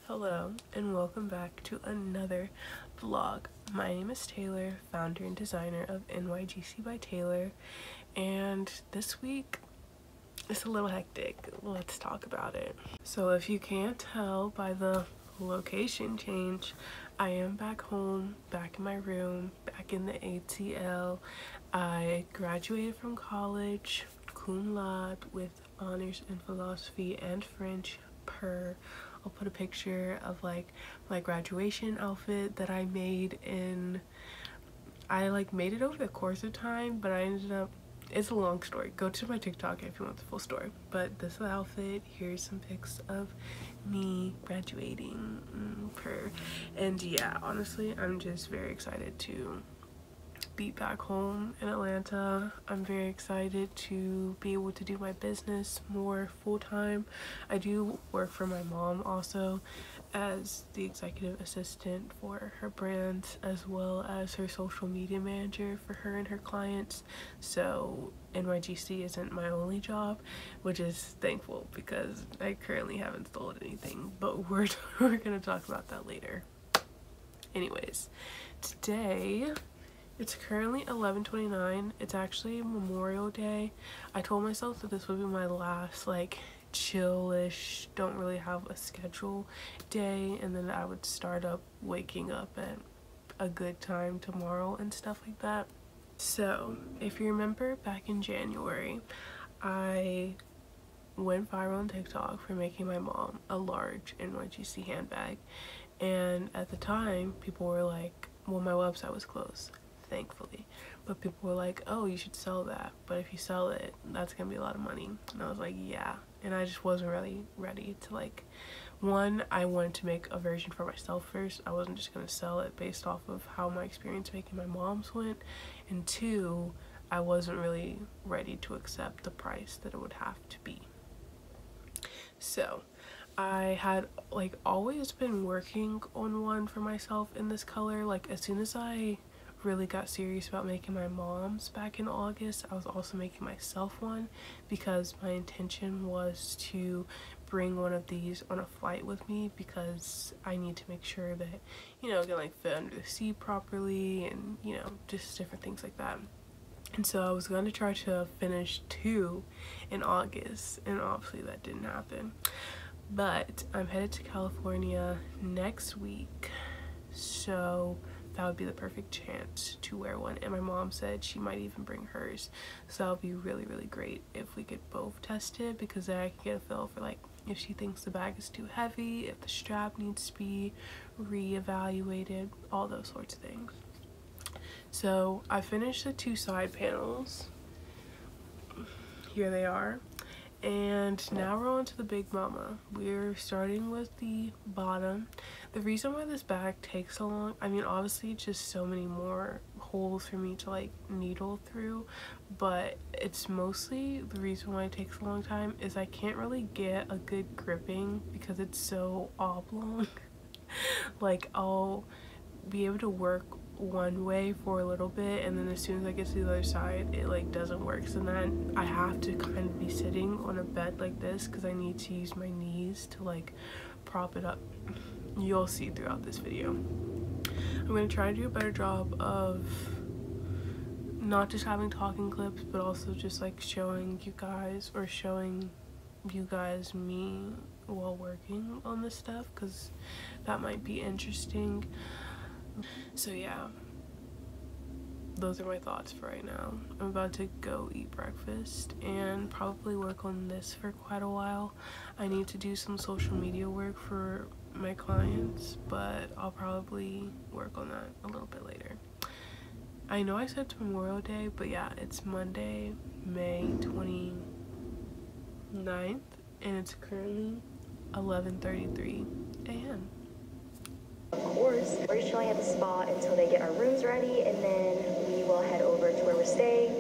Hello and welcome back to another vlog. My name is Taylor, founder and designer of NYGC by Taylor, and this week it's a little hectic. Let's talk about it. So if you can't tell by the location change, I am back home, back in my room, back in the ATL. I graduated from college, cum laude, with honors in philosophy and French. I'll put a picture of like my graduation outfit that I made I made it over the course of time, but I ended up, it's a long story. Go to my TikTok if you want the full story. But this is the outfit. Here's some pics of me graduating. And yeah, honestly, I'm just very excited to be back home in Atlanta. I'm very excited to be able to do my business more full-time. I do work for my mom also as the executive assistant for her brands, as well as her social media manager for her and her clients. So NYGC isn't my only job, which is thankful because I currently haven't sold anything, but we're gonna talk about that later. Anyways, today it's currently 11:29. It's actually Memorial Day. I told myself that this would be my last chill-ish, don't really have a schedule day, and then I would start up waking up at a good time tomorrow and stuff like that. So if you remember back in January, I went viral on TikTok for making my mom a large NYGC handbag, and at the time people were like, well, my website was closed, thankfully, but people were like, oh, you should sell that, but if you sell it, that's gonna be a lot of money. And I was like, yeah. And I just wasn't really ready to one, I wanted to make a version for myself first. I wasn't just gonna sell it based off of how my experience making my mom's went, and two, I wasn't really ready to accept the price that it would have to be. So I had always been working on one for myself in this color. As soon as I really got serious about making my mom's back in August, I was also making myself one, because my intention was to bring one of these on a flight with me, because I need to make sure that, it can fit under the seat properly, and just different things like that. And so I was going to try to finish 2 in August, and obviously that didn't happen. But I'm headed to California next week, so that would be the perfect chance to wear one. And my mom said she might even bring hers, so that would be really, really great if we could both test it, because then I can get a feel for if she thinks the bag is too heavy, if the strap needs to be re-evaluated, all those sorts of things. So I finished the 2 side panels. Here they are. And now we're on to the big mama. We're starting with the bottom. The reason why this bag takes so long, I mean, obviously just so many more holes for me to needle through, but it's mostly the reason why it takes a long time is I can't really get a good gripping because it's so oblong. I'll be able to work one way for a little bit, and then as soon as I get to the other side, it doesn't work. So then I have to kind of be sitting on a bed like this, because I need to use my knees to prop it up. You'll see throughout this video. I'm going to try to do a better job of not just having talking clips, but also just showing you guys me while working on this stuff, because that might be interesting. So yeah, those are my thoughts for right now. I'm about to go eat breakfast and probably work on this for quite a while. I need to do some social media work for my clients, but I'll probably work on that a little bit later. I know I said Memorial Day, but yeah, it's Monday, May 29th, and it's currently 11:33 a.m. Of course, we're just chilling at the spa until they get our rooms ready, and then we will head over to where we're staying,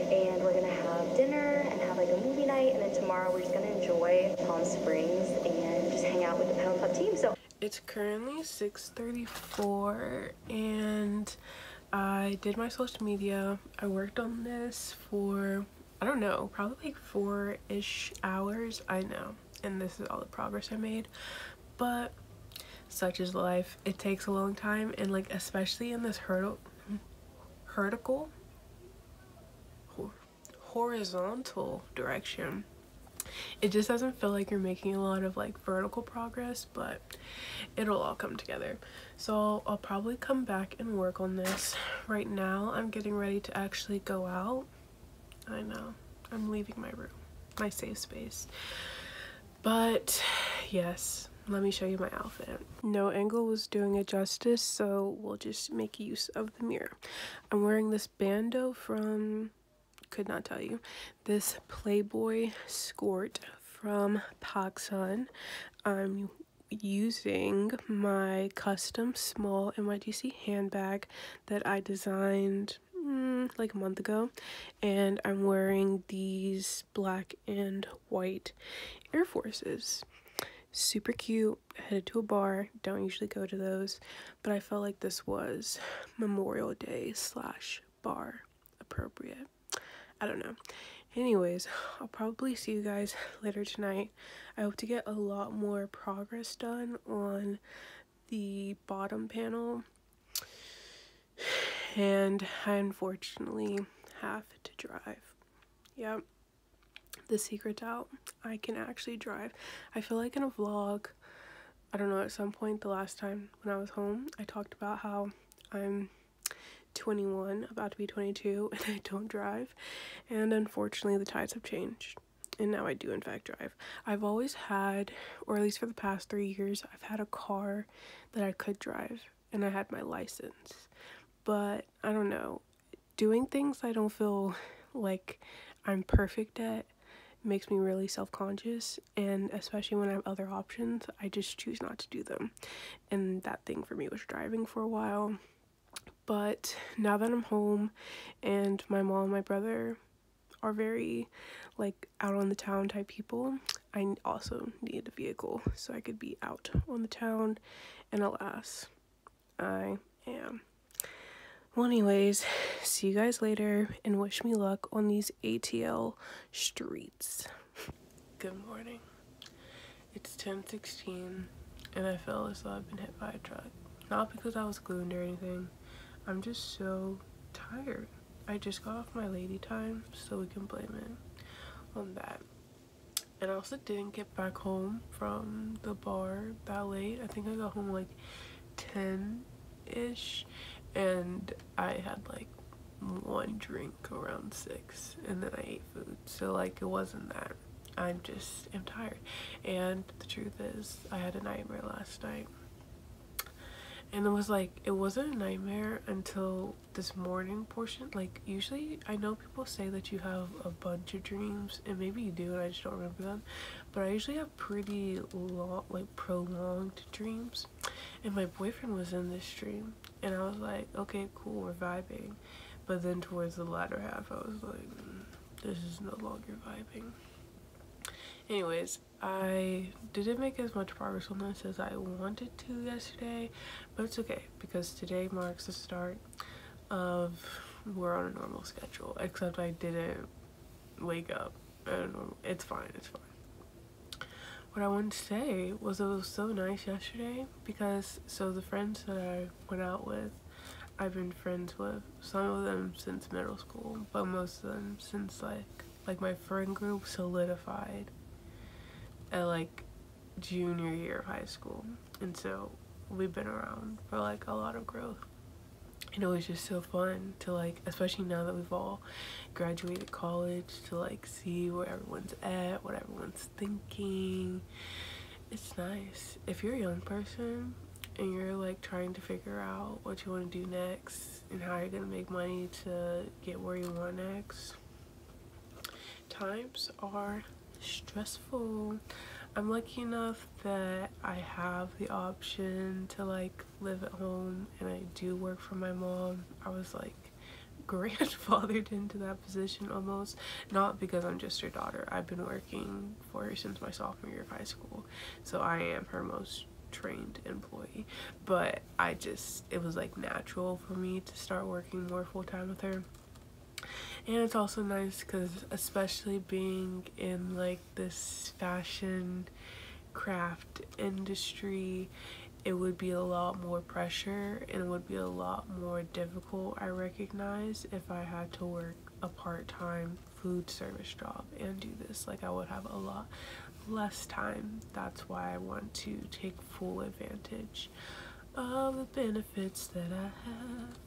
and we're gonna have dinner and have a movie night, and then tomorrow we're just gonna enjoy Palm Springs and just hang out with the Pedal Club team. So it's currently 6:34, and I did my social media. I worked on this for, I don't know, probably 4-ish hours. I know, and this is all the progress I made, but such is life. It takes a long time, and like especially in this horizontal direction, it just doesn't feel like you're making a lot of like vertical progress, but it'll all come together. So I'll probably come back and work on this. Right now I'm getting ready to actually go out. I know, I'm leaving my room, my safe space. But yes, let me show you my outfit. No angle was doing it justice, so we'll just make use of the mirror. I'm wearing this bandeau from, could not tell you, this Playboy skirt from PacSun. I'm using my custom small NYGC handbag that I designed like a month ago, and I'm wearing these black and white Air Forces. Super cute. Headed to a bar. Don't usually go to those, but I felt like this was Memorial Day / bar appropriate. I don't know. Anyways, I'll probably see you guys later tonight. I hope to get a lot more progress done on the bottom panel, and I unfortunately have to drive. Yep, the secret's out. I can actually drive. I feel like in a vlog, I don't know, at some point the last time when I was home, I talked about how I'm 21, about to be 22, and I don't drive, and unfortunately the tides have changed, and now I do in fact drive. I've always had, or at least for the past 3 years, I've had a car that I could drive, and I had my license, but I don't know, doing things I don't feel like I'm perfect at makes me really self-conscious, and especially when I have other options, I just choose not to do them, and that thing for me was driving for a while. But now that I'm home and my mom and my brother are very like out on the town type people, I also need a vehicle so I could be out on the town, and alas, I am. Well, anyways, see you guys later and wish me luck on these ATL streets. Good morning. It's 10:16 and I feel as though I've been hit by a truck. Not because I was glued or anything. I'm just so tired. I just got off my lady time, so we can blame it on that. And I also didn't get back home from the bar that late. I think I got home like 10-ish, and I had like one drink around 6, and then I ate food. So like it wasn't that. I'm tired. And the truth is, I had a nightmare last night. And it was like, it wasn't a nightmare until this morning portion. Like, usually, I know people say that you have a bunch of dreams, and maybe you do, and I just don't remember them. But I usually have pretty long, like, prolonged dreams. And my boyfriend was in this dream, and I was like, okay, cool, we're vibing. But then towards the latter half, I was like, this is no longer vibing. Anyways, I didn't make as much progress on this as I wanted to yesterday, but it's okay because today marks the start of we're on a normal schedule, except I didn't wake up at a normal. It's fine, it's fine. What I wanted to say was it was so nice yesterday because so the friends that I went out with, I've been friends with some of them since middle school, but most of them since like my friend group solidified at like junior year of high school, and so we've been around for like a lot of growth, and it was just so fun to like, especially now that we've all graduated college, to like see where everyone's at, what everyone's thinking. It's nice if you're a young person and you're like trying to figure out what you want to do next and how you're gonna make money to get where you want next. Times are stressful. I'm lucky enough that I have the option to like live at home, and I do work for my mom. I was like grandfathered into that position almost, not because I'm just her daughter. I've been working for her since my sophomore year of high school, so I am her most trained employee, but it was like natural for me to start working more full-time with her. And it's also nice because, especially being in like this fashion craft industry, it would be a lot more pressure and it would be a lot more difficult, I recognize, if I had to work a part-time food service job and do this. Like, I would have a lot less time. That's why I want to take full advantage of the benefits that I have.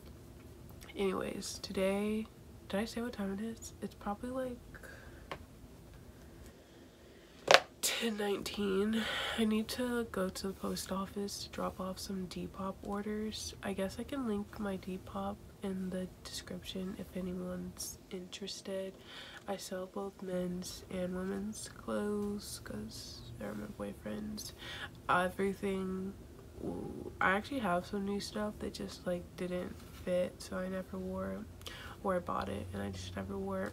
Anyways, today, did I say what time it is? It's probably like 10:19. I need to go to the post office to drop off some Depop orders. I guess I can link my Depop in the description if anyone's interested. I sell both men's and women's clothes because they're my boyfriend's. Everything, I actually have some new stuff that just like didn't fit, so I never wore it, or I bought it and I just never wore it.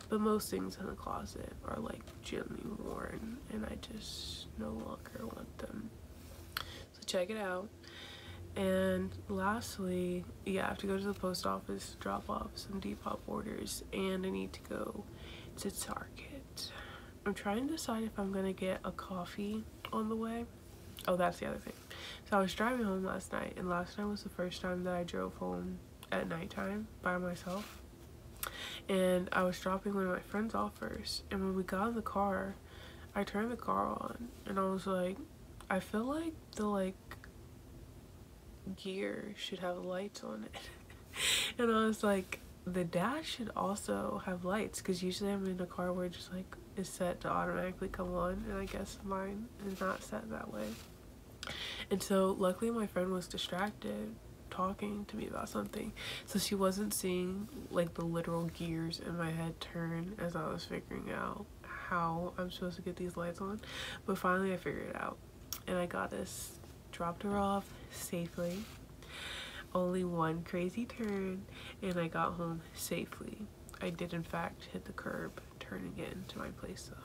But most things in the closet are like gently worn and I just no longer want them. So check it out. And lastly, yeah, I have to go to the post office to drop off some Depop orders, and I need to go to Target. I'm trying to decide if I'm gonna get a coffee on the way. Oh, that's the other thing. So I was driving home last night, and last night was the first time that I drove home at nighttime by myself. And I was dropping one of my friends off first, and when we got in the car, I turned the car on, and I was like, I feel like the gear should have lights on it. And I was like, the dash should also have lights, because usually I'm in a car where it just like is set to automatically come on, and I guess mine is not set that way. And so luckily my friend was distracted talking to me about something, so she wasn't seeing like the literal gears in my head turn as I was figuring out how I'm supposed to get these lights on. But finally I figured it out, and I got this, dropped her off safely, only one crazy turn, and I got home safely. I did in fact hit the curb turning into my place though.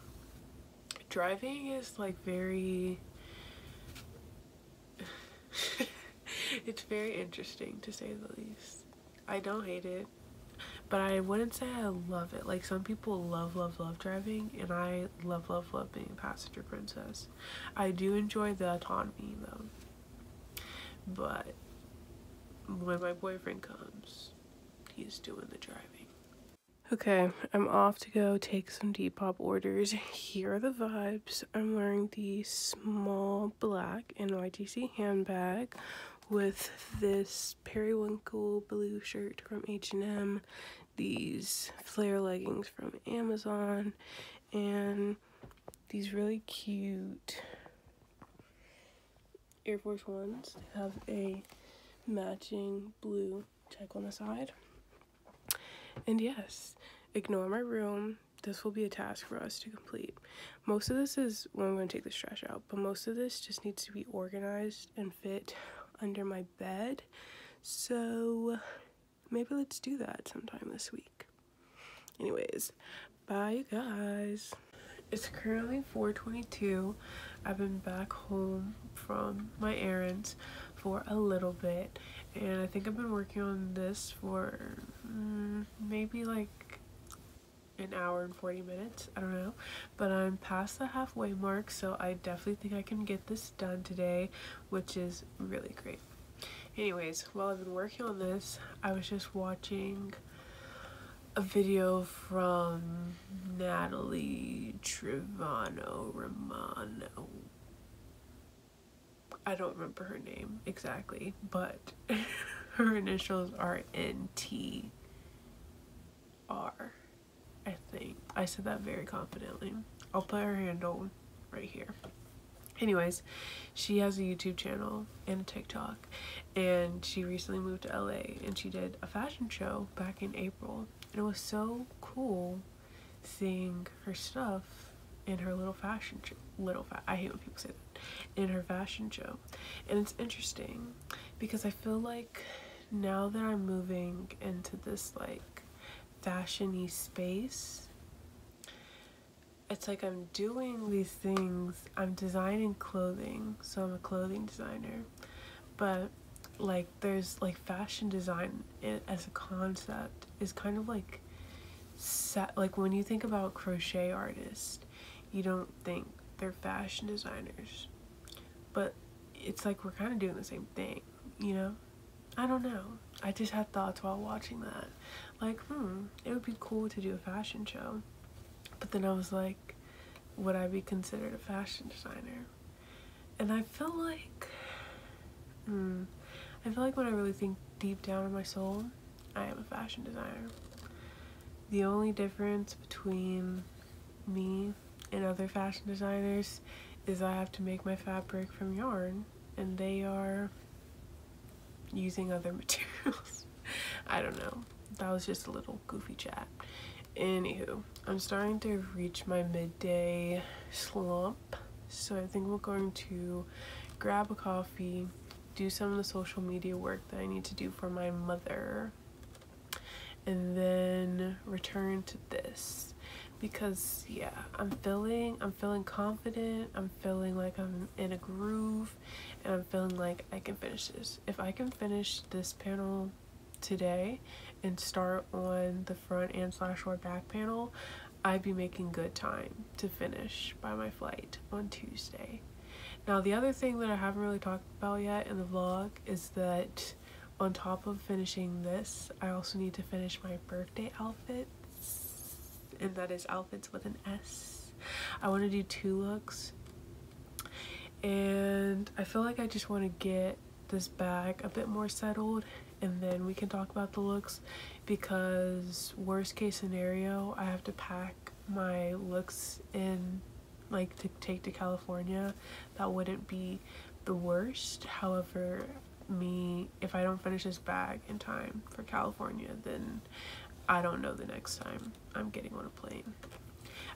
Driving is like very it's very interesting, to say the least. I don't hate it, but I wouldn't say I love it. Like, some people love driving, and I love being a passenger princess. I do enjoy the autonomy though, but when my boyfriend comes, he's doing the driving. Okay, I'm off to go take some Depop orders. Here are the vibes. I'm wearing the small black NYGC handbag with this periwinkle blue shirt from H&M, these flare leggings from Amazon, and these really cute Air Force Ones. They have a matching blue check on the side. And yes, ignore my room. This will be a task for us to complete. Most of this is, well, I'm going to take this trash out, but most of this just needs to be organized and fit under my bed. So maybe let's do that sometime this week. Anyways, bye you guys. It's currently 4:22. I've been back home from my errands for a little bit, and I think I've been working on this for maybe like an hour and 40 minutes, I don't know, but I'm past the halfway mark, so I definitely think I can get this done today, which is really great. Anyways, while I've been working on this, I was just watching a video from Natalie Romano. I don't remember her name exactly, but her initials are NTR, I think. I said that very confidently. I'll put her handle right here. Anyways, she has a YouTube channel and a TikTok, and she recently moved to LA, and she did a fashion show back in April, and it was so cool seeing her stuff in her little fashion show. I hate when people say that. In her fashion show. And it's interesting because I feel like now that I'm moving into this like fashion-y space, it's like I'm doing these things, I'm designing clothing, so I'm a clothing designer, but like there's like fashion design as a concept is kind of like like when you think about crochet artists, you don't think they're fashion designers, but it's like we're kind of doing the same thing, you know? I don't know. I just had thoughts while watching that. Like, it would be cool to do a fashion show. But then I was like, would I be considered a fashion designer? And I feel like, when I really think deep down in my soul, I am a fashion designer. The only difference between me and other fashion designers is I have to make my fabric from yarn, and they are using other materials. I don't know. That was just a little goofy chat. Anywho, I'm starting to reach my midday slump, so I think we're going to grab a coffee, do some of the social media work that I need to do for my mother, and then return to this, because yeah, I'm feeling confident, I'm feeling like I'm in a groove, and I'm feeling like I can finish this. If I can finish this panel today and start on the front and / or back panel, I'd be making good time to finish by my flight on Tuesday. Now, the other thing that I haven't really talked about yet in the vlog is that on top of finishing this, I also need to finish my birthday outfits, and that is outfits with an S. I want to do 2 looks, and I feel like I just want to get this bag a bit more settled, and then we can talk about the looks, because worst case scenario, I have to pack my looks in, like, to take to California. That wouldn't be the worst. However, if I don't finish this bag in time for California, then I don't know the next time I'm getting on a plane.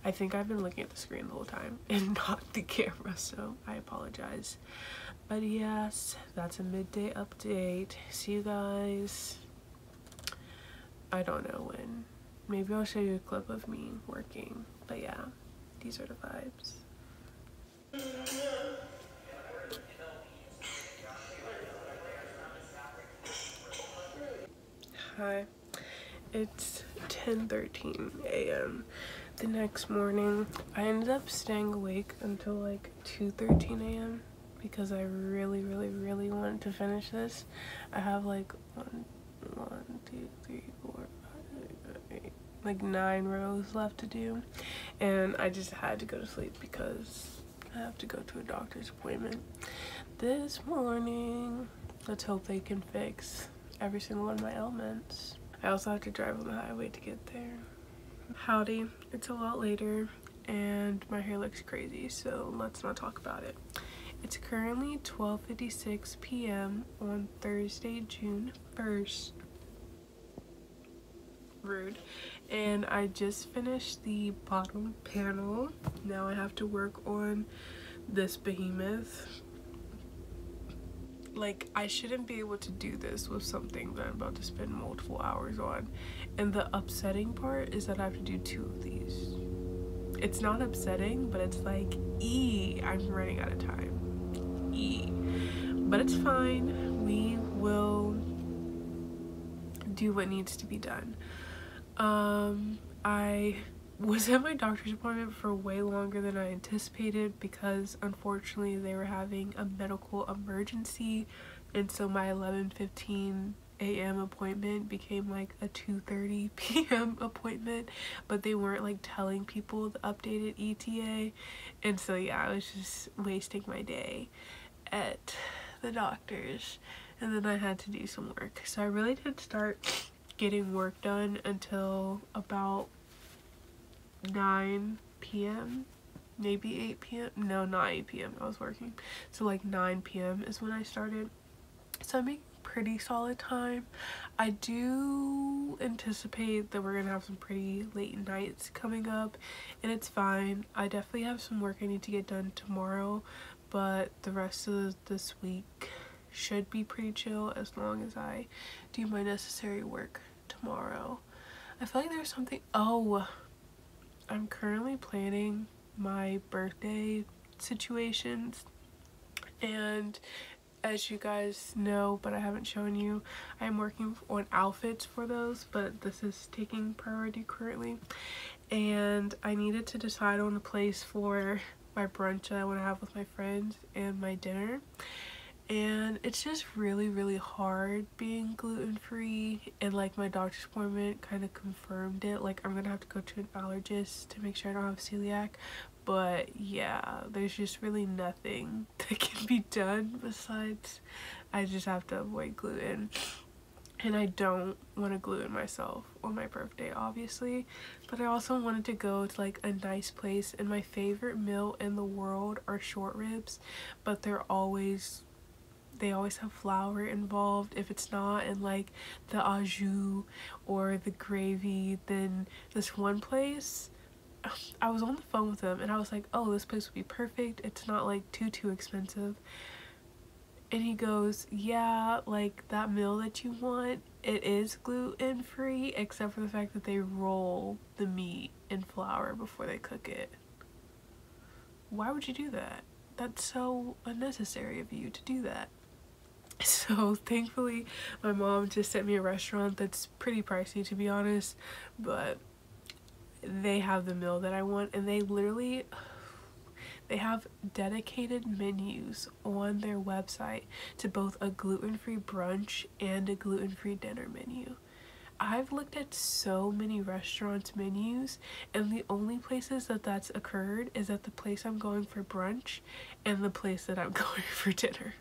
I think I've been looking at the screen the whole time and not the camera, so I apologize. But yes, that's a midday update. See you guys, I don't know when. Maybe I'll show you a clip of me working. But yeah, these are the vibes. Hi, it's 10:13 a.m. the next morning. I ended up staying awake until like 2:13 a.m. because I really wanted to finish this. I have like 1, 2, 3, 4, 5, 6, 8, like 9 rows left to do, and I just had to go to sleep because I have to go to a doctor's appointment this morning. Let's hope they can fix every single one of my ailments. I also have to drive on the highway to get there. Howdy, it's a lot later and my hair looks crazy, so let's not talk about it. It's currently 12:56 p.m. on Thursday, June 1st. Rude. And I just finished the bottom panel. Now I have to work on this behemoth. Like, I shouldn't be able to do this with something that I'm about to spend multiple hours on. And the upsetting part is that I have to do 2 of these. It's not upsetting, but it's like, I'm running out of time. But it's fine. We will do what needs to be done. I was at my doctor's appointment for way longer than I anticipated because unfortunately they were having a medical emergency, and so my 11:15 a.m. appointment became like a 2:30 p.m. appointment, but they weren't like telling people the updated ETA, and so yeah, I was just wasting my day at the doctor's, and then I had to do some work. So I really didn't start getting work done until about 9 p.m. maybe 8 p.m. no, not 8 p.m. I was working, so like 9 p.m. is when I started. So I'm making pretty solid time. I do anticipate that we're gonna have some pretty late nights coming up, and it's fine. I definitely have some work I need to get done tomorrow, but the rest of this week should be pretty chill as long as I do my necessary work tomorrow. I feel like there's something, I'm currently planning my birthday situations, and as you guys know, but I haven't shown you, I'm working on outfits for those, but this is taking priority currently, and I needed to decide on a place for my brunch that I want to have with my friends and my dinner. and it's just really hard being gluten-free, and like my doctor's appointment kind of confirmed it. Like I'm gonna have to go to an allergist to make sure I don't have celiac, but yeah, there's just really nothing that can be done besides I just have to avoid gluten. And I don't want to gluten myself on my birthday, obviously, but I also wanted to go to like a nice place, and my favorite meal in the world are short ribs, but they always have flour involved. If it's not in like the au jus or the gravy, then this one place, I was on the phone with them and I was like, oh, this place would be perfect, it's not like too expensive. And he goes, yeah, like that meal that you want, it is gluten free except for the fact that they roll the meat in flour before they cook it. Why would you do that? That's so unnecessary of you to do that. So thankfully my mom just sent me a restaurant that's pretty pricey, to be honest, but they have the meal that I want, and they have dedicated menus on their website to both a gluten-free brunch and a gluten-free dinner menu. I've looked at so many restaurants' menus, and the only places that that's occurred is at the place I'm going for brunch and the place that I'm going for dinner.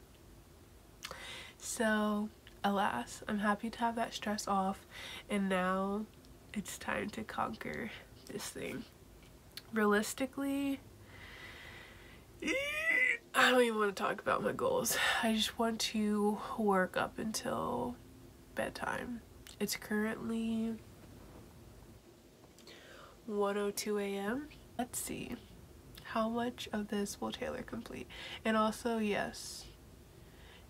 So, alas, I'm happy to have that stress off, and now it's time to conquer this thing. Realistically, I don't even want to talk about my goals. I just want to work up until bedtime. It's currently 1:02 a.m. Let's see how much of this will Taylor complete. And also, yes,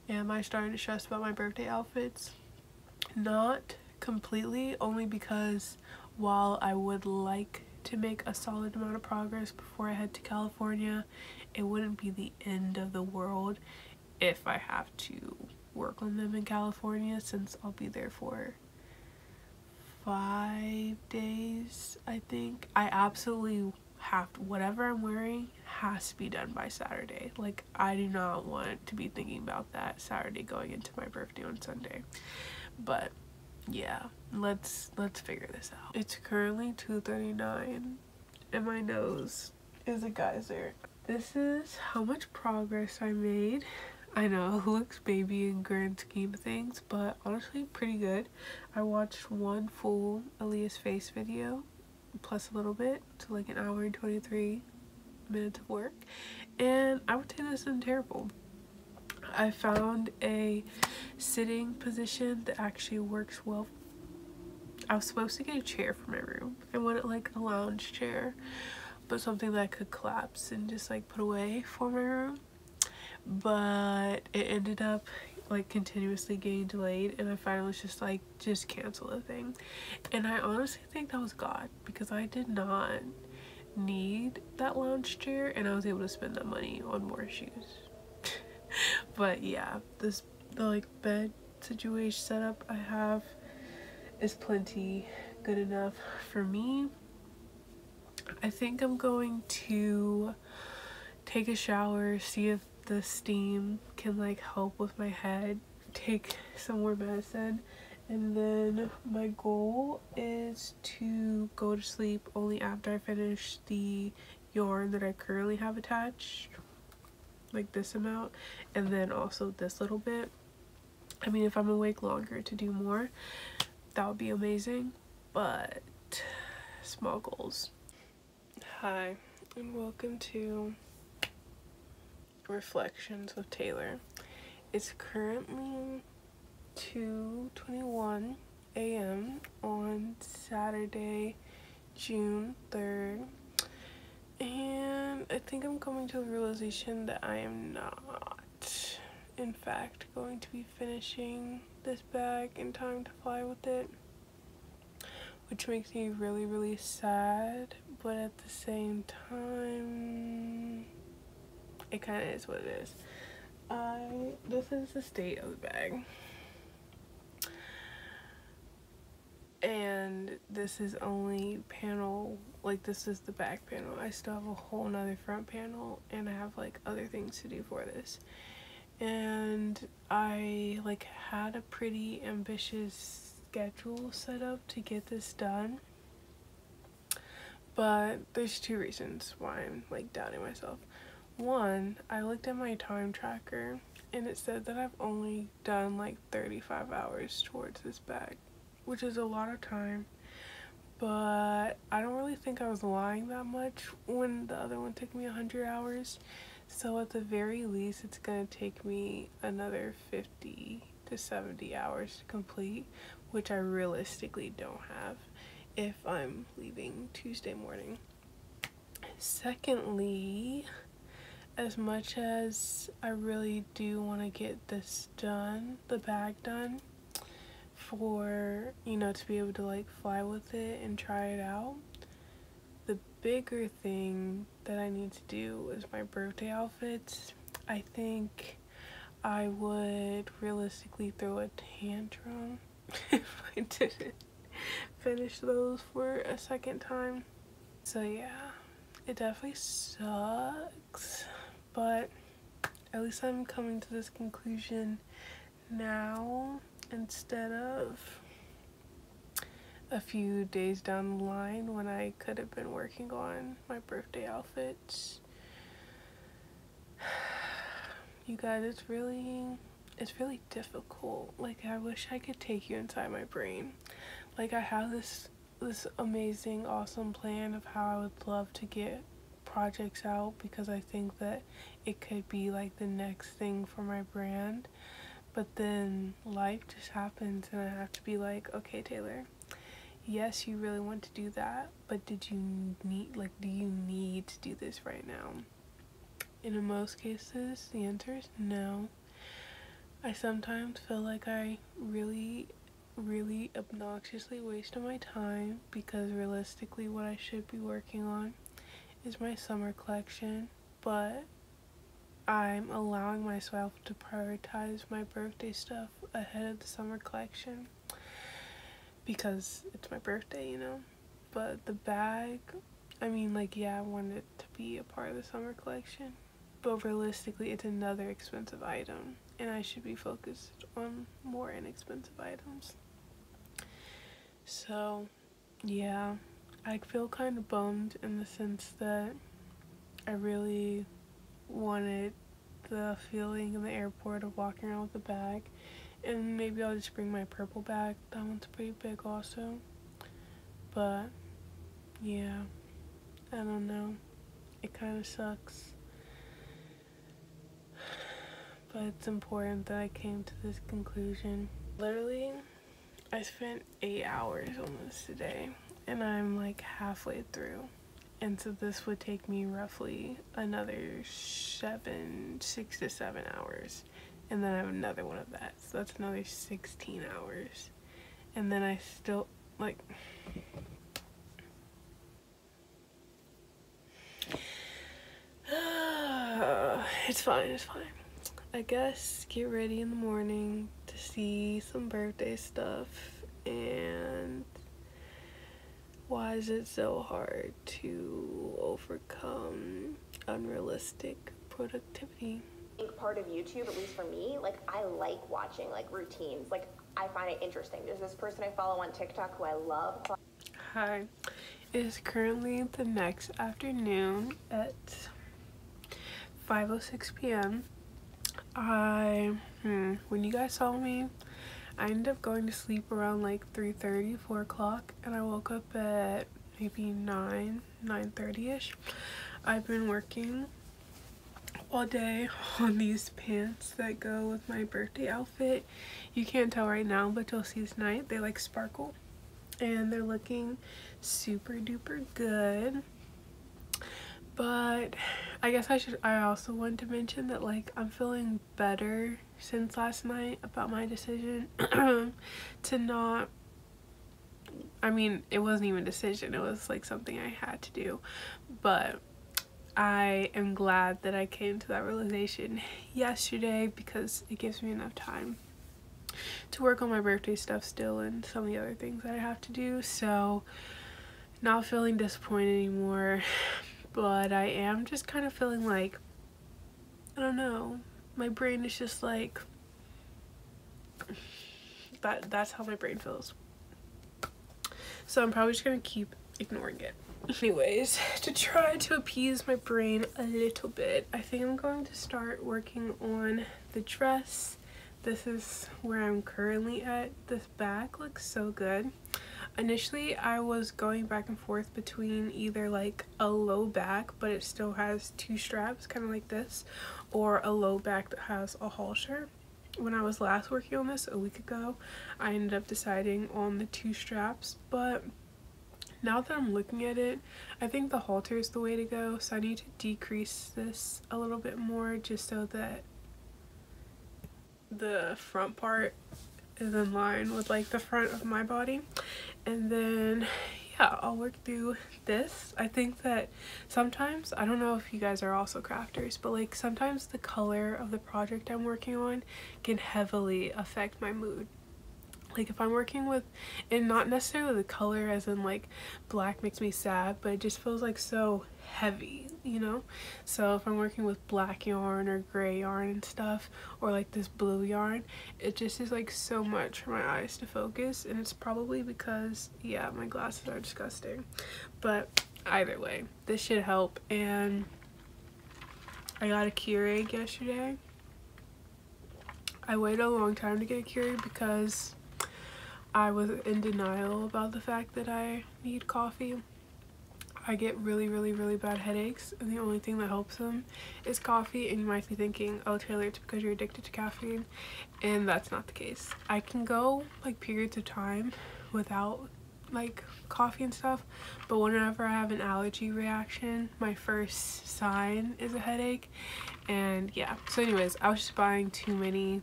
am I starting to stress about my birthday outfits? Not completely, only because while I would like to make a solid amount of progress before I head to California, it wouldn't be the end of the world if I have to work on them in California, since I'll be there for 5 days, I think. I absolutely have to, whatever I'm wearing has to be done by Saturday. Like, I do not want to be thinking about that Saturday going into my birthday on Sunday. But yeah, let's figure this out. It's currently 2:39 and my nose is a geyser. This is how much progress I made. I know it looks baby in grand scheme of things, but honestly pretty good. I watched one full Aaliyah's face video plus a little bit to like an hour and 23 minutes of work, and I would say this isn't terrible. I found a sitting position that actually works well. I was supposed to get a chair for my room. I wanted like a lounge chair, but something that I could collapse and just like put away for my room. But it ended up like continuously getting delayed, and I finally was just like, just cancel the thing. And I honestly think that was God, because I did not need that lounge chair and I was able to spend that money on more shoes. But yeah, the like bed situation setup I have is plenty good enough for me. I think I'm going to take a shower, see if the steam can like help with my head, take some more medicine, and then my goal is to go to sleep only after I finish the yarn that I currently have attached, like this amount, and then also this little bit. I mean, if I'm awake longer to do more, that would be amazing, but small goals. Hi, and welcome to Reflections with Taylor. It's currently 2:21 a.m. on Saturday, June 3rd, and I think I'm coming to the realization that I am not, in fact, going to be finishing this bag in time to fly with it, which makes me really sad, but at the same time, it kind of is what it is. This is the state of the bag, and this is only panel, like this is the back panel. I still have a whole nother front panel, and I have like other things to do for this. and I like had a pretty ambitious schedule set up to get this done, but there's two reasons why I'm like doubting myself. One, I looked at my time tracker and it said that I've only done like 35 hours towards this bag, which is a lot of time, but I don't really think I was lying that much when the other one took me 100 hours. So at the very least, it's gonna take me another 50 to 70 hours to complete, which I realistically don't have if I'm leaving Tuesday morning. Secondly, as much as I really do want to get this done, the bag done, for, you know, to be able to like fly with it and try it out, the bigger thing that I need to do is my birthday outfits. I think I would realistically throw a tantrum if I didn't finish those for a second time. So yeah, it definitely sucks, but at least I'm coming to this conclusion now instead of a few days down the line when I could have been working on my birthday outfits. You guys, it's really difficult. Like, I wish I could take you inside my brain. Like, I have this amazing, awesome plan of how I would love to get projects out, because I think that it could be like the next thing for my brand. But then life just happens and I have to be like, okay, Taylor, yes, you really want to do that, but do you need to do this right now? And in most cases, the answer is no. I sometimes feel like I really obnoxiously wasted my time, because realistically what I should be working on is my summer collection, but I'm allowing myself to prioritize my birthday stuff ahead of the summer collection because it's my birthday, you know. But the bag, I mean, like, yeah, I want it to be a part of the summer collection, but realistically it's another expensive item and I should be focused on more inexpensive items. So yeah, I feel kind of bummed in the sense that I really wanted the feeling in the airport of walking around with a bag, and maybe I'll just bring my purple bag. That one's pretty big also, but yeah, I don't know, it kind of sucks, but it's important that I came to this conclusion. Literally, I spent 8 hours on this today and I'm like halfway through. And so this would take me roughly another 6 to 7 hours. And then I have another one of that. So that's another 16 hours. And then I still, like... it's fine. I guess get ready in the morning to see some birthday stuff. And... why is it so hard to overcome unrealistic productivity? I think part of YouTube, at least for me, like, I like watching like routines. Like, I find it interesting. There's this person I follow on TikTok who I love. Hi, it is currently the next afternoon at 5:06 p.m. When you guys saw me, I ended up going to sleep around like 3:30, 4 o'clock, and I woke up at maybe 9:30ish. I've been working all day on these pants that go with my birthday outfit. You can't tell right now, but you'll see tonight. They like sparkle and they're looking super duper good. But I guess I also want to mention that, like, I'm feeling better since last night about my decision to not, I mean, it wasn't even a decision, it was like something I had to do, but I am glad that I came to that realization yesterday, because it gives me enough time to work on my birthday stuff still and some of the other things that I have to do. So not feeling disappointed anymore, but I am just kind of feeling like, I don't know, My brain is just like that's how my brain feels. So I'm probably just gonna keep ignoring it. Anyways, to try to appease my brain a little bit, I think I'm going to start working on the dress. This is where I'm currently at. This back looks so good. Initially, I was going back and forth between either like a low back, but it still has two straps, kind of like this, or a low back that has a halter. When I was last working on this a week ago, I ended up deciding on the two straps, but now that I'm looking at it, I think the halter is the way to go, so I need to decrease this a little bit more just so that the front part is in line with like the front of my body. And then yeah, I'll work through this. I think that sometimes, I don't know if you guys are also crafters, but like sometimes the color of the project I'm working on can heavily affect my mood. Like if I'm working with, and not necessarily the color as in like black makes me sad, but it just feels like so heavy, you know? So if I'm working with black yarn or gray yarn and stuff, or like this blue yarn, it just is like so much for my eyes to focus. And it's probably because, yeah, my glasses are disgusting. But either way, this should help. And I got a Keurig yesterday. I waited a long time to get a Keurig because I was in denial about the fact that I need coffee. I get really bad headaches, and the only thing that helps them is coffee. And you might be thinking, oh Taylor, it's because you're addicted to caffeine, and that's not the case. I can go like periods of time without like coffee and stuff, but whenever I have an allergy reaction, my first sign is a headache. And yeah, so anyways, I was just buying too many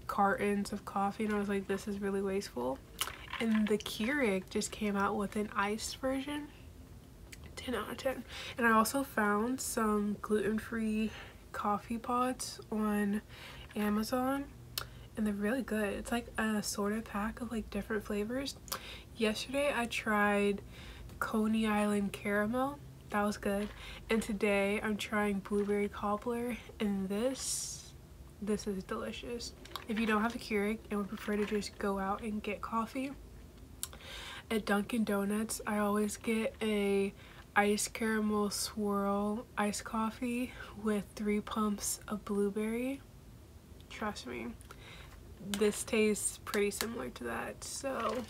cartons of coffee, and I was like, this is really wasteful. And the Keurig just came out with an iced version. 10 out of 10. And I also found some gluten-free coffee pods on Amazon, and they're really good. It's like a assorted pack of like different flavors. Yesterday I tried Coney Island caramel. That was good. And today I'm trying blueberry cobbler, and this is delicious. If you don't have a Keurig and would prefer to just go out and get coffee, at Dunkin' Donuts I always get a iced caramel swirl iced coffee with 3 pumps of blueberry. Trust me, this tastes pretty similar to that. So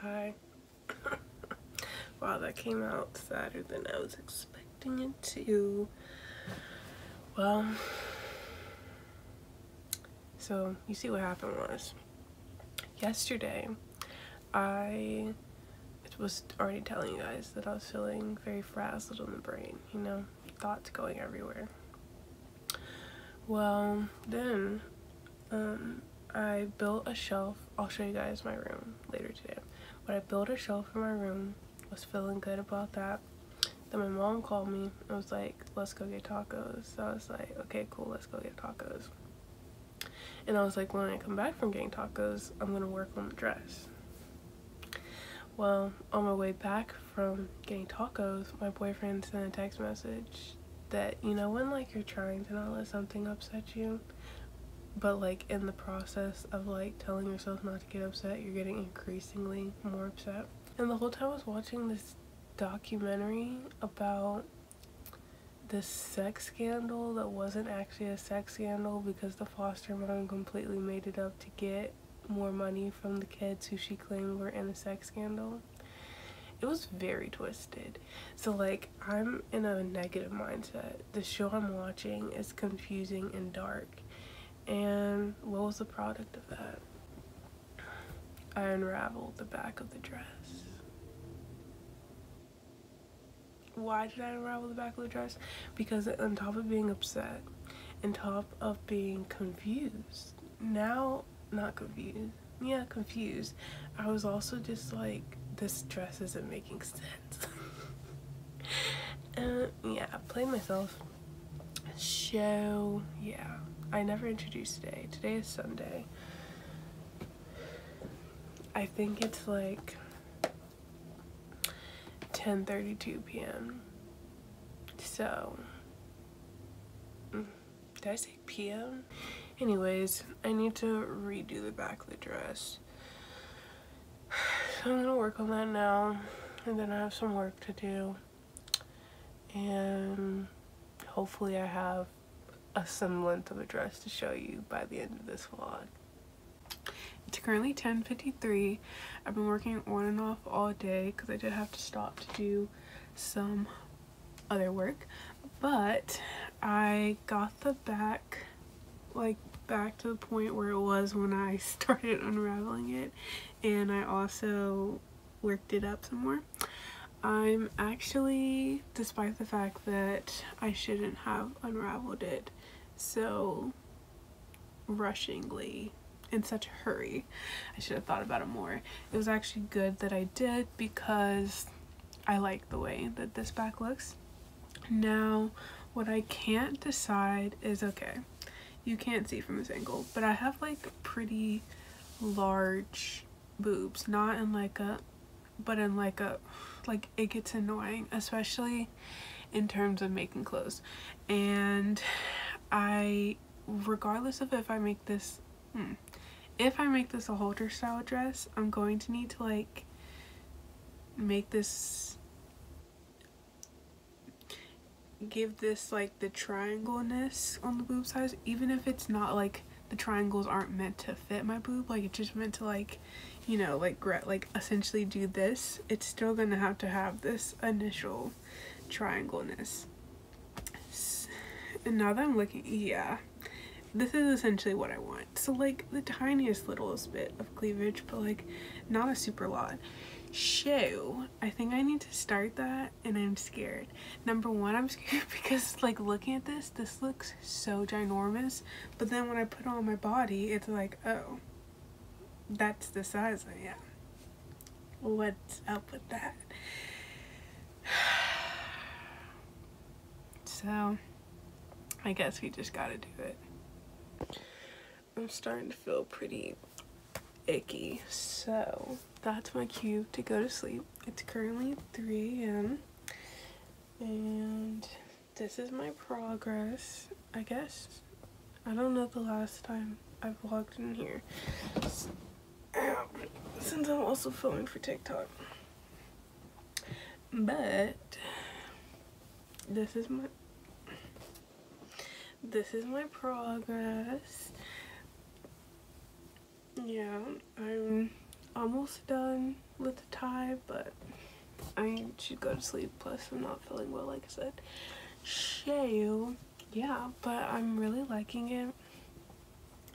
hi. Wow, that came out sadder than I was expecting it to. Well, so you see what happened was, yesterday I was already telling you guys that I was feeling very frazzled in the brain, you know, thoughts going everywhere. Well, then I built a shelf. I'll show you guys my room later today, but I built a shelf in my room, was feeling good about that. Then my mom called me and was like, let's go get tacos. So I was like, okay, cool, let's go get tacos. And I was like, when I come back from getting tacos, I'm gonna work on the dress. Well, on my way back from getting tacos, my boyfriend sent a text message that, you know, when like you're trying to not let something upset you, but like in the process of like telling yourself not to get upset, you're getting increasingly more upset. And the whole time I was watching this documentary about this sex scandal that wasn't actually a sex scandal, because the foster mom completely made it up to get more money from the kids who she claimed were in a sex scandal. It was very twisted. So like, I'm in a negative mindset. The show I'm watching is confusing and dark. And what was the product of that? I unraveled the back of the dress. Why did I unravel the back of the dress? Because on top of being upset, on top of being confused, now, not confused, yeah, confused, I was also just like, this dress isn't making sense. Yeah, I played myself. So yeah, I never introduced today. Today is Sunday. I think it's like 10:32 p.m. So Did I say PM? Anyways, I need to redo the back of the dress. So I'm gonna work on that now, and then I have some work to do. And hopefully I have a semblance of a dress to show you by the end of this vlog. It's currently 10:53. I've been working on and off all day because I did have to stop to do some other work, but I got the back to the point where it was when I started unraveling it, and I also worked it up some more. I'm actually, despite the fact that I shouldn't have unraveled it so rushingly, in such a hurry, I should have thought about it more. It was actually good that I did because I like the way that this back looks. Now, what I can't decide is, okay, you can't see from this angle, but I have like pretty large boobs, not in like a, but in like a, like it gets annoying, especially in terms of making clothes. And I, regardless of if I make this a halter style dress, I'm going to need to like make this, give this like the triangle-ness on the boob size, even if it's not like the triangles aren't meant to fit my boob, like it's just meant to like, you know, like essentially do this. It's still gonna have to have this initial triangle-ness. And now that I'm looking, yeah, this is essentially what I want. So like the tiniest littlest bit of cleavage, but like not a super lot. So I think I need to start that, and I'm scared. Number one, I'm scared because like looking at this looks so ginormous, but then when I put it on my body, it's like, oh, that's the size I am. What's up with that? So I guess we just gotta do it. I'm starting to feel pretty icky, so that's my cue to go to sleep. It's currently 3 a.m. and this is my progress, I guess. I don't know the last time I've vlogged in here, since I'm also filming for TikTok. But this is my progress. Yeah, I'm almost done with the tie, but I should go to sleep, plus I'm not feeling well, like I said. So yeah, but I'm really liking it.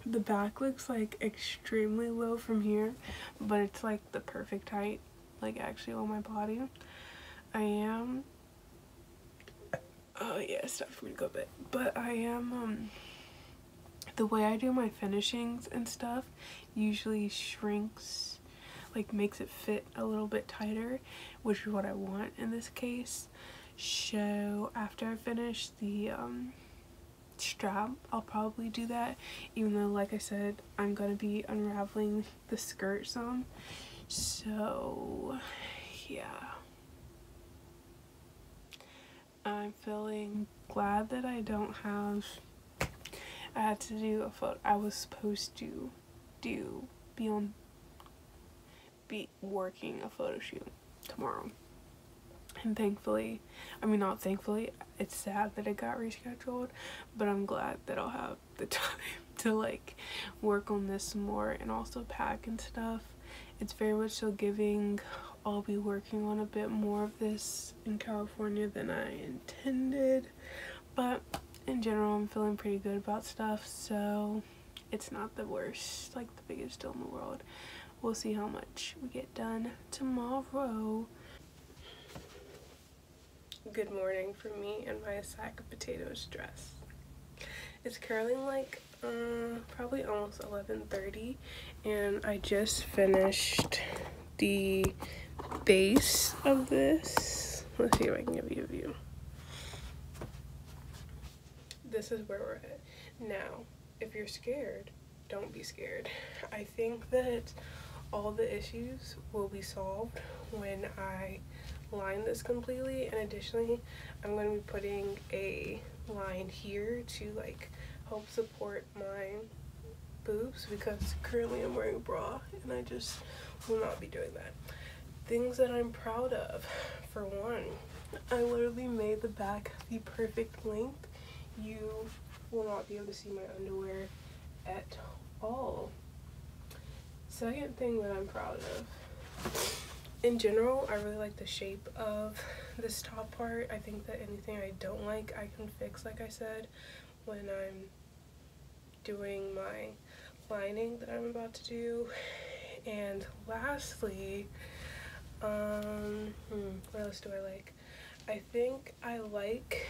The back looks like extremely low from here, but it's like the perfect height, like actually on my body. I am, oh yeah, it's time for me to go to bed, but I am the way I do my finishings and stuff usually shrinks, like makes it fit a little bit tighter, which is what I want in this case. So after I finish the strap, I'll probably do that, even though, like I said, I'm gonna be unraveling the skirt some. So yeah, I'm feeling glad that I don't have, I had to do a photo. I was supposed to be working a photo shoot tomorrow, and thankfully, I mean not thankfully, it's sad that it got rescheduled, but I'm glad that I'll have the time to like work on this some more and also pack and stuff. It's very much so giving I'll be working on a bit more of this in California than I intended, but in general I'm feeling pretty good about stuff, so it's not the worst, like the biggest deal in the world. We'll see how much we get done tomorrow. Good morning for me and my sack of potatoes dress. It's currently like probably almost 11:30, and I just finished the base of this. Let's see if I can give you a view. This is where we're at. Now, if you're scared, don't be scared. I think that all the issues will be solved when I line this completely, and additionally I'm going to be putting a line here to like help support my boobs, because currently I'm wearing a bra and I just will not be doing that. Things that I'm proud of. For one, I literally made the back the perfect length. You will not be able to see my underwear at all. Second thing that I'm proud of. In general, I really like the shape of this top part. I think that anything I don't like, I can fix, like I said, when I'm doing my lining that I'm about to do. And lastly, what else do I like? I think I like,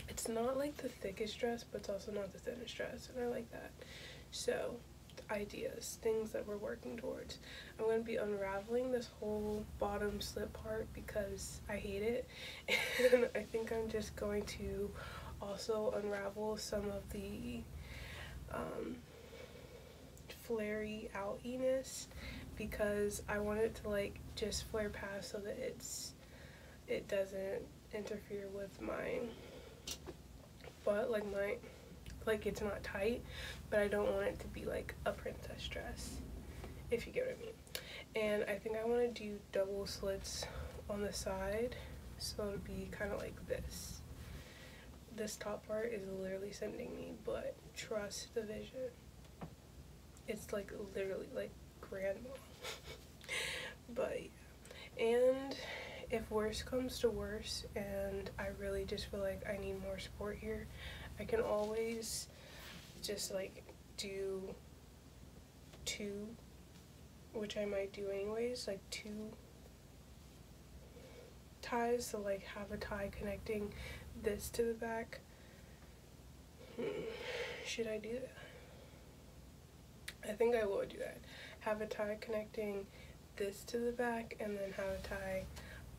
it's not like the thickest dress, but it's also not the thinnest dress, and I like that. So, ideas, things that we're working towards. I'm going to be unraveling this whole bottom slip part because I hate it, and I think I'm just going to also unravel some of the flary outiness, because I want it to like just flare past so that it doesn't interfere with my butt, like it's not tight, but I don't want it to be like a princess dress, if you get what I mean. And I think I want to do double slits on the side, so it'll be kind of like this. This top part is literally sending me, but trust the vision. It's like literally like grandma. But yeah. And if worse comes to worse and I really just feel like I need more support here, I can always just like do two, which I might do anyways, like 2 ties, so like have a tie connecting this to the back. Should I do that? I think I will do that. Have a tie connecting this to the back, and then have a tie,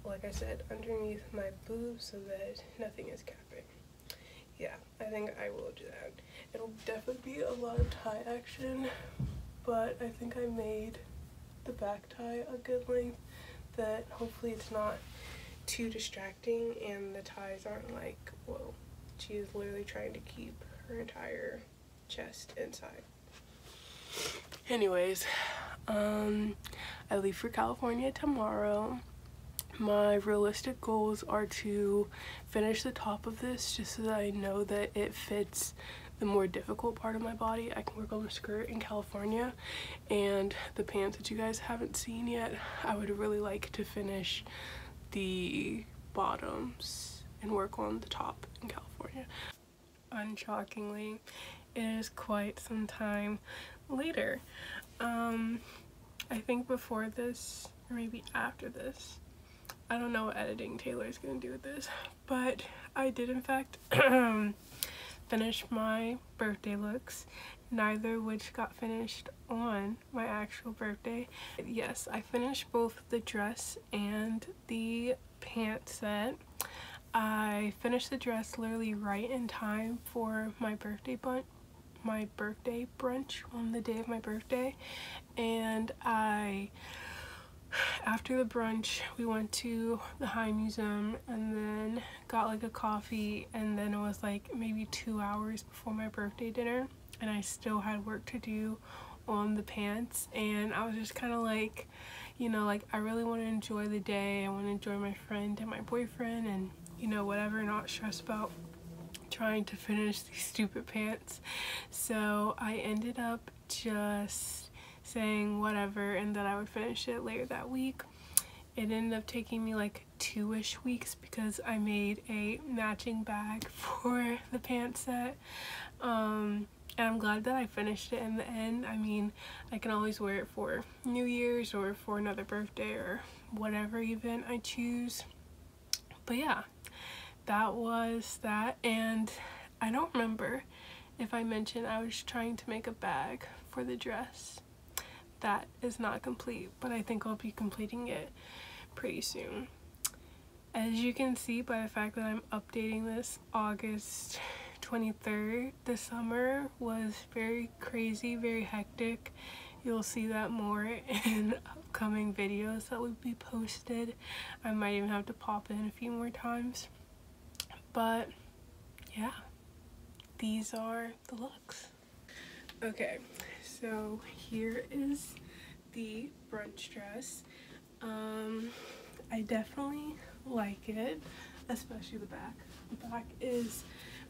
like I said, underneath my boobs so that nothing is capping. Yeah, I think I will do that. It'll definitely be a lot of tie action, but I think I made the back tie a good length that hopefully it's not too distracting and the ties aren't like, whoa, she is literally trying to keep her entire chest inside. Anyways, I leave for California tomorrow. My realistic goals are to finish the top of this just so that I know that it fits the more difficult part of my body. I can work on the skirt in California, and the pants that you guys haven't seen yet, I would really like to finish the bottoms and work on the top in California. Unshockingly, it is quite some time later. I think before this, or maybe after this, I don't know what editing Taylor is going to do with this, but I did in fact finish my birthday looks, neither which got finished on my actual birthday. Yes, I finished both the dress and the pant set. I finished the dress literally right in time for my birthday brunch on the day of my birthday, and after the brunch we went to the High Museum and then got like a coffee, and then it was like maybe 2 hours before my birthday dinner, and I still had work to do on the pants, and I was just kind of like, you know, like I really want to enjoy the day. I want to enjoy my friend and my boyfriend and, you know, whatever, not stress about trying to finish these stupid pants. So I ended up just saying whatever and that I would finish it later that week. It ended up taking me like 2-ish weeks because I made a matching bag for the pants set, and I'm glad that I finished it in the end. I mean, I can always wear it for New Year's or for another birthday or whatever event I choose. But yeah, that was that. And I don't remember if I mentioned I was trying to make a bag for the dress. That is not complete, but I think I'll be completing it pretty soon. As you can see by the fact that I'm updating this August 23rd, the summer was very crazy, very hectic. You'll see that more in upcoming videos that will be posted. I might even have to pop in a few more times. But yeah, these are the looks. Okay, so here is the brunch dress. I definitely like it, especially the back. The back is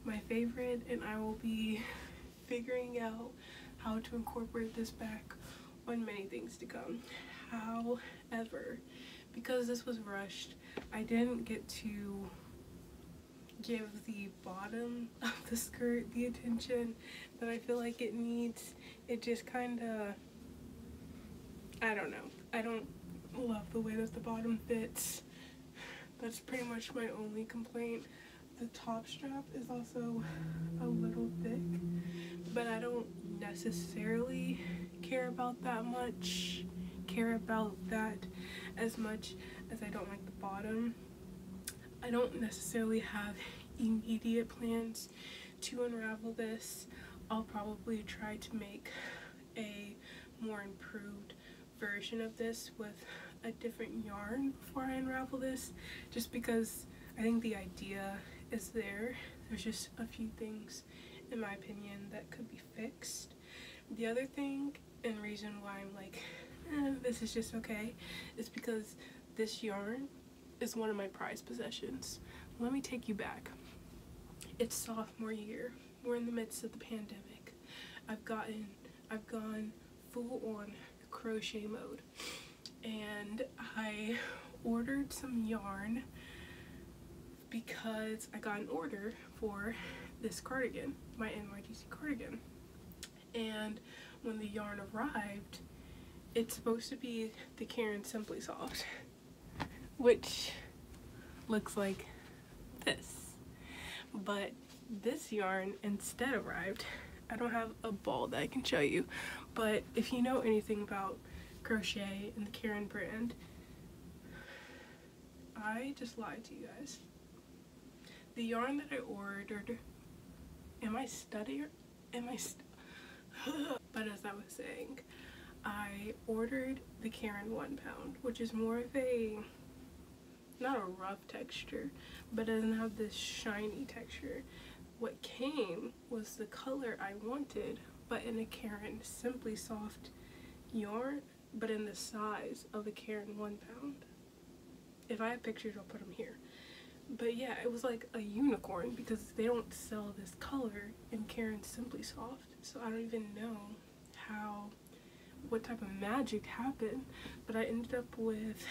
my favorite, and I will be figuring out how to incorporate this back on many things to come. However, because this was rushed, I didn't get to give the bottom of the skirt the attention that I feel like it needs. It just kind of, I don't know. I don't love the way that the bottom fits. That's pretty much my only complaint. The top strap is also a little thick, but I don't necessarily care about that as much as I don't like the bottom. I don't necessarily have immediate plans to unravel this. I'll probably try to make a more improved version of this with a different yarn before I unravel this, just because I think the idea is there. There's just a few things, in my opinion, that could be fixed. The other thing and reason why I'm like, this is just okay, is because this yarn is one of my prized possessions. Let me take you back. It's sophomore year. We're in the midst of the pandemic. I've gone full on crochet mode, and I ordered some yarn because I got an order for this cardigan, my NYGC cardigan. And when the yarn arrived, it's supposed to be the Caron Simply Soft, which looks like this. But this yarn instead arrived. I don't have a ball that I can show you, but if you know anything about crochet and the Caron brand, I just lied to you guys. The yarn that I ordered, but as I was saying, I ordered the Caron 1 pound, which is more of a, not a rough texture, but doesn't have this shiny texture. What came was the color I wanted, but in a Caron Simply Soft yarn, but in the size of a Caron 1 pound. If I have pictures, I'll put them here. But yeah, it was like a unicorn, because they don't sell this color in Caron Simply Soft, so I don't even know what type of magic happened, but I ended up with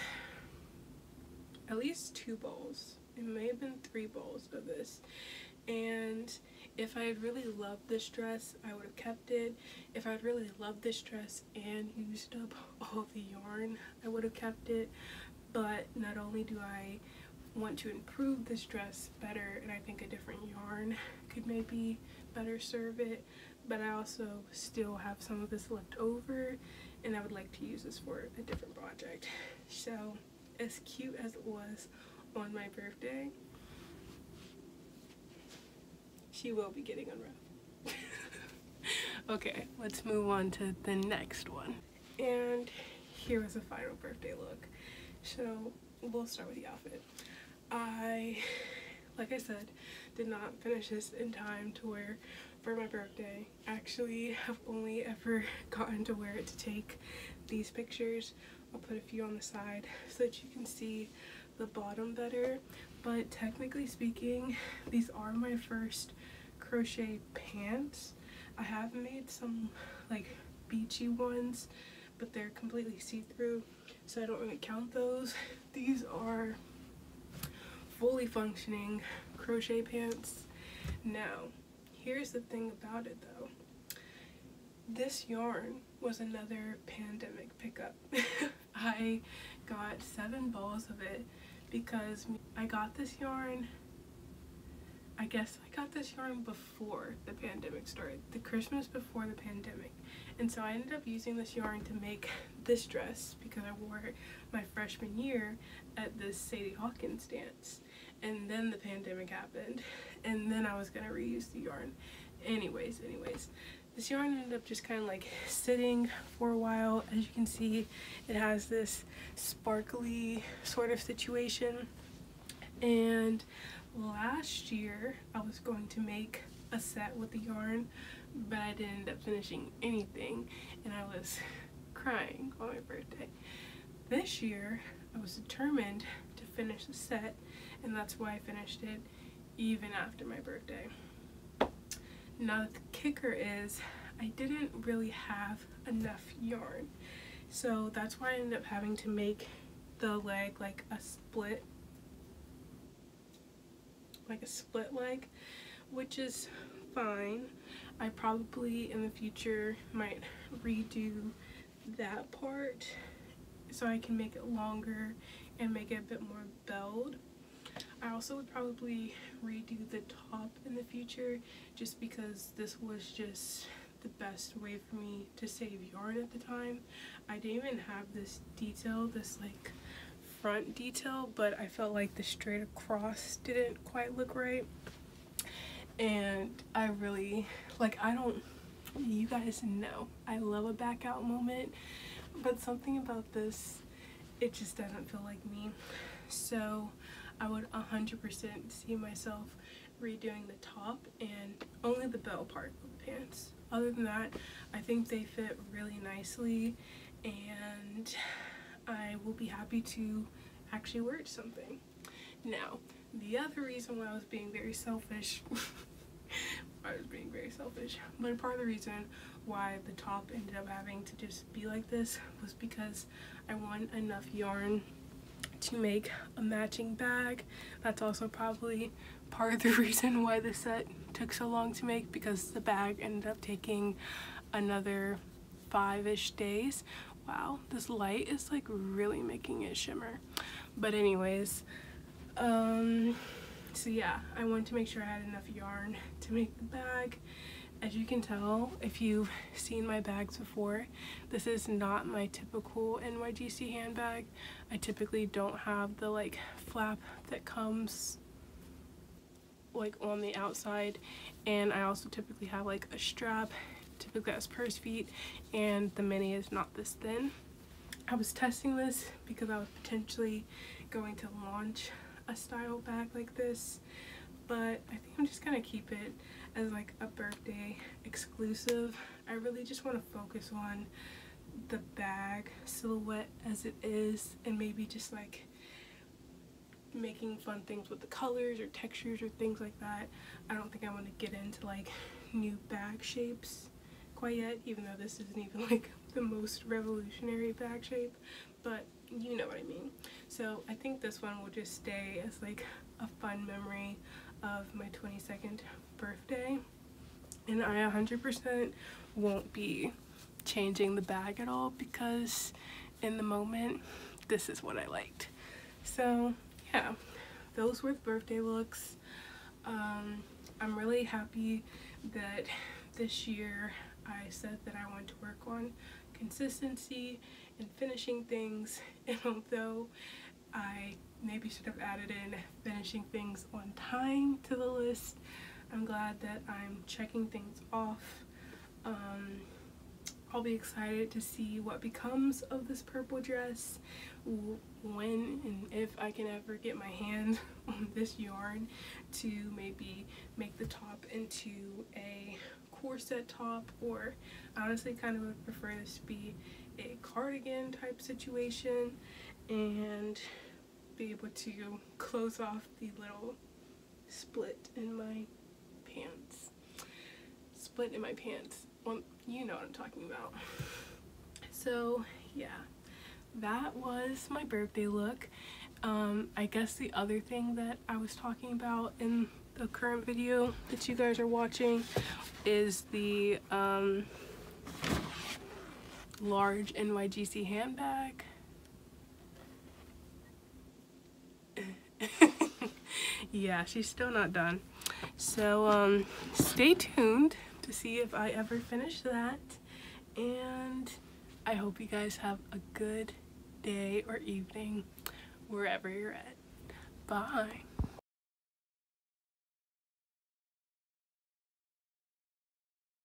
at least 2 balls. It may have been 3 balls of this. And if I had really loved this dress, I would have kept it. If I had really loved this dress and used up all the yarn, I would have kept it. But not only do I want to improve this dress better, and I think a different yarn could maybe better serve it, but I also still have some of this left over, and I would like to use this for a different project. So, as cute as it was on my birthday, she will be getting unwrapped. Okay, let's move on to the next one. And here was the final birthday look. So we'll start with the outfit. Like I said, did not finish this in time to wear for my birthday. Actually, have only ever gotten to wear it to take these pictures. I'll put a few on the side so that you can see the bottom better. But technically speaking, these are my first crochet pants. I have made some like beachy ones, but they're completely see-through, so I don't really count those. These are fully functioning crochet pants. Now, here's the thing about it though. This yarn was another pandemic pickup. I got 7 balls of it because I got this yarn, I guess I got this yarn before the pandemic started, the Christmas before the pandemic. And so I ended up using this yarn to make this dress because I wore it my freshman year at this Sadie Hawkins dance. And then the pandemic happened, and then I was gonna reuse the yarn. Anyways, this yarn ended up just kind of like sitting for a while. As you can see, it has this sparkly sort of situation. And last year I was going to make a set with the yarn, but I didn't end up finishing anything, and I was crying on my birthday. This year I was determined to finish the set, and that's why I finished it even after my birthday. Now the kicker is I didn't really have enough yarn, so that's why I ended up having to make the leg like a split leg, which is fine. I probably in the future might redo that part so I can make it longer and make it a bit more belled. I also would probably redo the top in the future, just because this was just the best way for me to save yarn at the time. I didn't even have this detail, this like front detail, but I felt like the straight across didn't quite look right. And I really, like, you guys know I love a back out moment, but something about this, it just doesn't feel like me. So I would 100% see myself redoing the top and only the bell part of the pants. Other than that, I think they fit really nicely, and I will be happy to actually wear it to something. Now, the other reason why I was being very selfish, but part of the reason why the top ended up having to just be like this was because I want enough yarn to make a matching bag. That's also probably part of the reason why the set took so long to make, because the bag ended up taking another 5-ish days. Wow, this light is like really making it shimmer. But anyways, so yeah, I wanted to make sure I had enough yarn to make the bag. As you can tell, if you've seen my bags before, this is not my typical NYGC handbag. I typically don't have the like flap that comes like on the outside, and I also typically have like a strap, typically has purse feet, and the mini is not this thin. I was testing this because I was potentially going to launch a style bag like this, but I think I'm just gonna keep it as like a birthday exclusive. I really just want to focus on the bag silhouette as it is, and maybe just like making fun things with the colors or textures or things like that. I don't think I want to get into like new bag shapes quite yet, even though this isn't even like the most revolutionary bag shape, but you know what I mean. So I think this one will just stay as like a fun memory of my 22nd birthday, and I 100% won't be changing the bag at all, because in the moment this is what I liked. So yeah, those were the birthday looks. I'm really happy that this year I said that I wanted to work on consistency and finishing things, and although I maybe should have added in finishing things on time to the list, I'm glad that I'm checking things off. I'll be excited to see what becomes of this purple dress when and if I can ever get my hands on this yarn to maybe make the top into a corset top, or I honestly kind of would prefer this to be a cardigan type situation, and be able to close off the little split in my pants. Well, you know what I'm talking about. So yeah, that was my birthday look. I guess the other thing that I was talking about in the current video that you guys are watching is the large NYGC handbag. Yeah, she's still not done. So stay tuned to see if I ever finish that, and I hope you guys have a good day or evening wherever you're at. Bye.